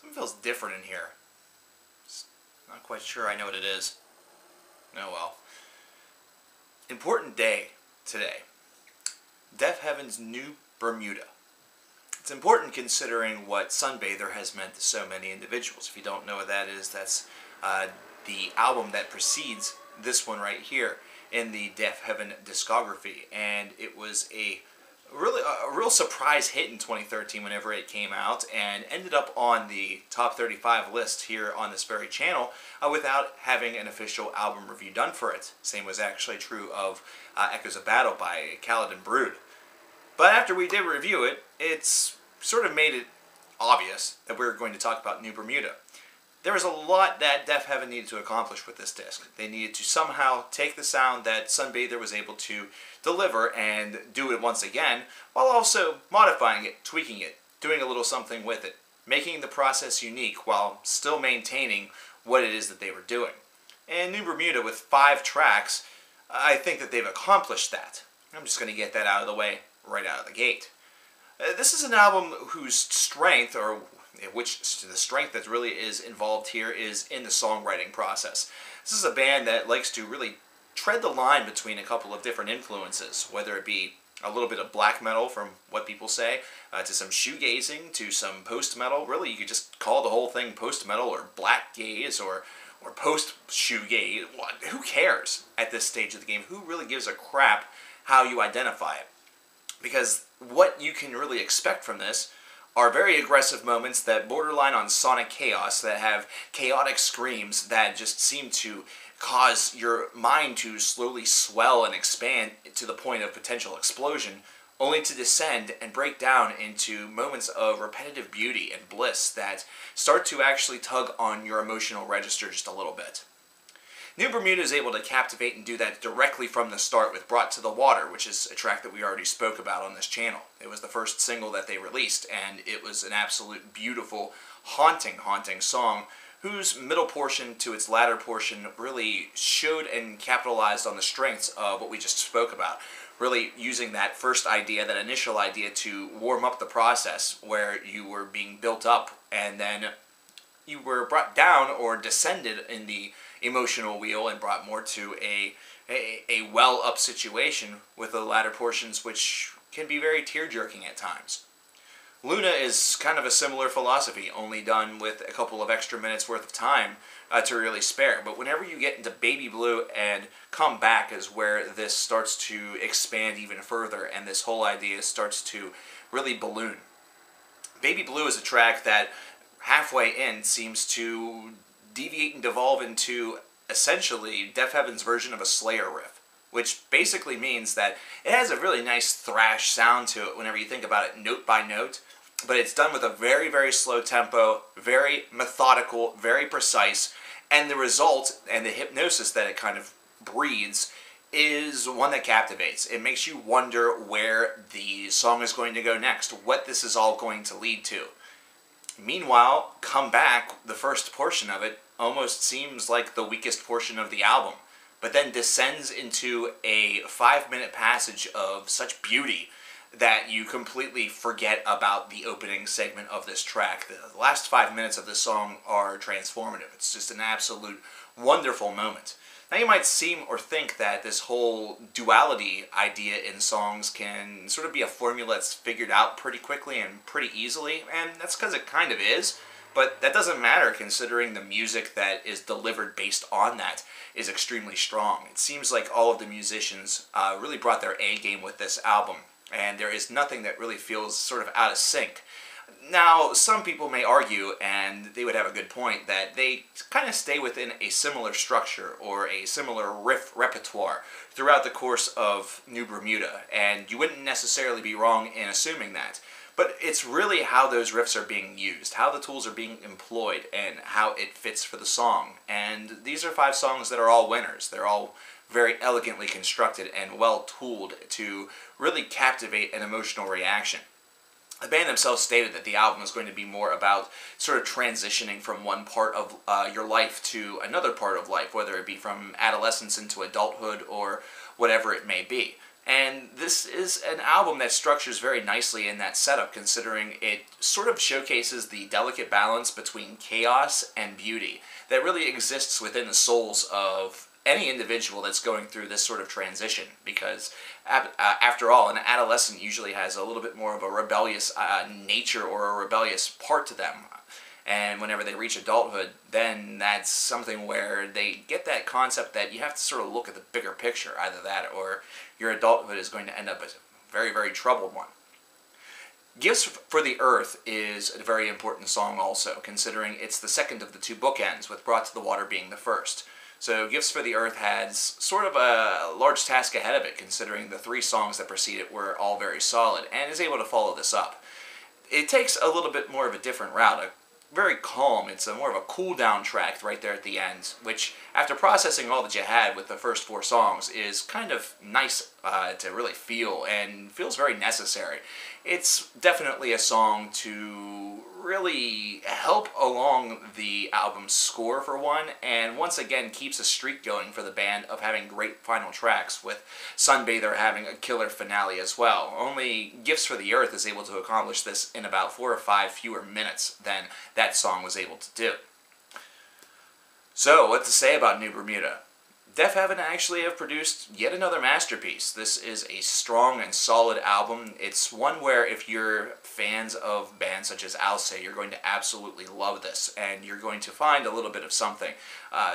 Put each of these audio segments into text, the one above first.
Something feels different in here. Just not quite sure I know what it is. Oh well. Important day today. Deafheaven's new Bermuda. It's important considering what Sunbather has meant to so many individuals. If you don't know what that is, that's the album that precedes this one right here in the Deafheaven discography. And it was a real surprise hit in 2013 whenever it came out, and ended up on the top 35 list here on this very channel without having an official album review done for it. Same was actually true of Echoes of Battle by Khaled and Brood. But after we did review it, it's sort of made it obvious that we were going to talk about New Bermuda. There was a lot that Deafheaven needed to accomplish with this disc. They needed to somehow take the sound that Sunbather was able to deliver and do it once again, while also modifying it, tweaking it, doing a little something with it, making the process unique while still maintaining what it is that they were doing. And New Bermuda, with 5 tracks, I think that they've accomplished that. I'm just going to get that out of the way right out of the gate. This is an album whose strength, or which the strength that really is involved here, is in the songwriting process. This is a band that likes to really tread the line between a couple of different influences, whether it be a little bit of black metal, from what people say, to some shoegazing, to some post-metal. Really, you could just call the whole thing post-metal, or black gaze, or post-shoegaze. Who cares at this stage of the game? Who really gives a crap how you identify it? Because what you can really expect from this are very aggressive moments that borderline on sonic chaos, that have chaotic screams that just seem to cause your mind to slowly swell and expand to the point of potential explosion, only to descend and break down into moments of repetitive beauty and bliss that start to actually tug on your emotional register just a little bit. New Bermuda is able to captivate and do that directly from the start with Brought to the Water, which is a track that we already spoke about on this channel. It was the first single that they released, and it was an absolute beautiful, haunting song, whose middle portion to its latter portion really showed and capitalized on the strengths of what we just spoke about. Really using that first idea, that initial idea, to warm up the process where you were being built up and then you were brought down or descended in the emotional wheel and brought more to a well-up situation with the latter portions, which can be very tear-jerking at times. Luna is kind of a similar philosophy, only done with a couple of extra minutes worth of time to really spare. But whenever you get into Baby Blue and Come Back is where this starts to expand even further, and this whole idea starts to really balloon. Baby Blue is a track that halfway in seems to deviate and devolve into essentially Deafheaven's version of a Slayer riff, which basically means that it has a really nice thrash sound to it whenever you think about it note by note, but it's done with a very, very slow tempo, very methodical, very precise, and the result and the hypnosis that it kind of breeds is one that captivates. It makes you wonder where the song is going to go next, what this is all going to lead to. Meanwhile, Come Back, the first portion of it, almost seems like the weakest portion of the album, but then descends into a 5-minute passage of such beauty that you completely forget about the opening segment of this track. The last 5 minutes of this song are transformative. It's just an absolute wonderful moment. Now you might seem or think that this whole duality idea in songs can sort of be a formula that's figured out pretty quickly and pretty easily, and that's because it kind of is, but that doesn't matter considering the music that is delivered based on that is extremely strong. It seems like all of the musicians really brought their A game with this album, and there is nothing that really feels sort of out of sync. Now, some people may argue, and they would have a good point, that they kind of stay within a similar structure or a similar riff repertoire throughout the course of New Bermuda, and you wouldn't necessarily be wrong in assuming that. But it's really how those riffs are being used, how the tools are being employed, and how it fits for the song. And these are 5 songs that are all winners. They're all very elegantly constructed and well tooled to really captivate an emotional reaction. The band themselves stated that the album is going to be more about sort of transitioning from one part of your life to another part of life, whether it be from adolescence into adulthood or whatever it may be. And this is an album that structures very nicely in that setup, considering it sort of showcases the delicate balance between chaos and beauty that really exists within the souls of any individual that's going through this sort of transition. Because after all, an adolescent usually has a little bit more of a rebellious nature or a rebellious part to them. And whenever they reach adulthood, then that's something where they get that concept that you have to sort of look at the bigger picture. Either that or your adulthood is going to end up as a very, very troubled one. Gifts for the Earth is a very important song also, considering it's the second of the two bookends, with Brought to the Water being the first. So Gifts for the Earth has sort of a large task ahead of it, considering the three songs that precede it were all very solid, and is able to follow this up. It takes a little bit more of a different route, very calm. It's more of a cool down track right there at the end, which after processing all that you had with the first four songs is kind of nice to really feel, and feels very necessary. It's definitely a song to really help along the album's score for one, and once again keeps a streak going for the band of having great final tracks, with Sunbather having a killer finale as well. Only Gifts for the Earth is able to accomplish this in about 4 or 5 fewer minutes than that song was able to do. So, what to say about New Bermuda? Deafheaven actually have produced yet another masterpiece. This is a strong and solid album. It's one where if you're fans of bands such as Alcé, you're going to absolutely love this, and you're going to find a little bit of something.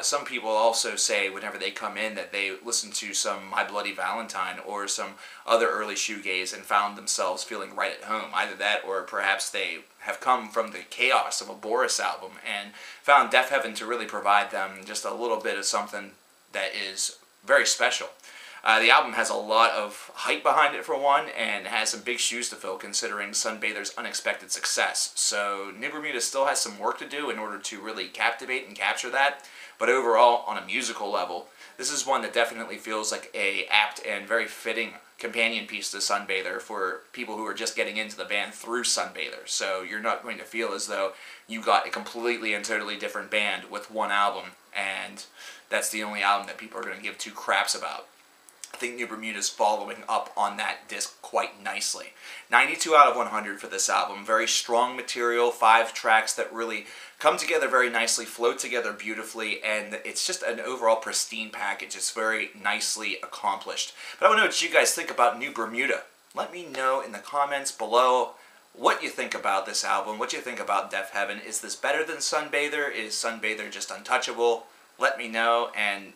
Some people also say whenever they come in that they listen to some My Bloody Valentine or some other early shoegaze and found themselves feeling right at home. Either that, or perhaps they have come from the chaos of a Boris album and found Deafheaven to really provide them just a little bit of something that is very special. The album has a lot of hype behind it for one, and has some big shoes to fill considering Sunbather's unexpected success. So New Bermuda still has some work to do in order to really captivate and capture that, but overall, on a musical level, this is one that definitely feels like a apt and very fitting companion piece to Sunbather for people who are just getting into the band through Sunbather. So you're not going to feel as though you got a completely and totally different band with one album, and that's the only album that people are going to give two craps about. I think New Bermuda's following up on that disc quite nicely. 92 out of 100 for this album. Very strong material, 5 tracks that really come together very nicely, float together beautifully, and it's just an overall pristine package. It's very nicely accomplished. But I want to know what you guys think about New Bermuda. Let me know in the comments below what you think about this album, what you think about Deafheaven. Is this better than Sunbather? Is Sunbather just untouchable? Let me know, and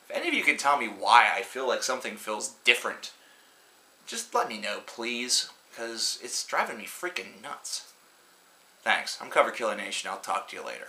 if any of you can tell me why I feel like something feels different, just let me know, please, because it's driving me freaking nuts. Thanks. I'm CoverkillerNation. I'll talk to you later.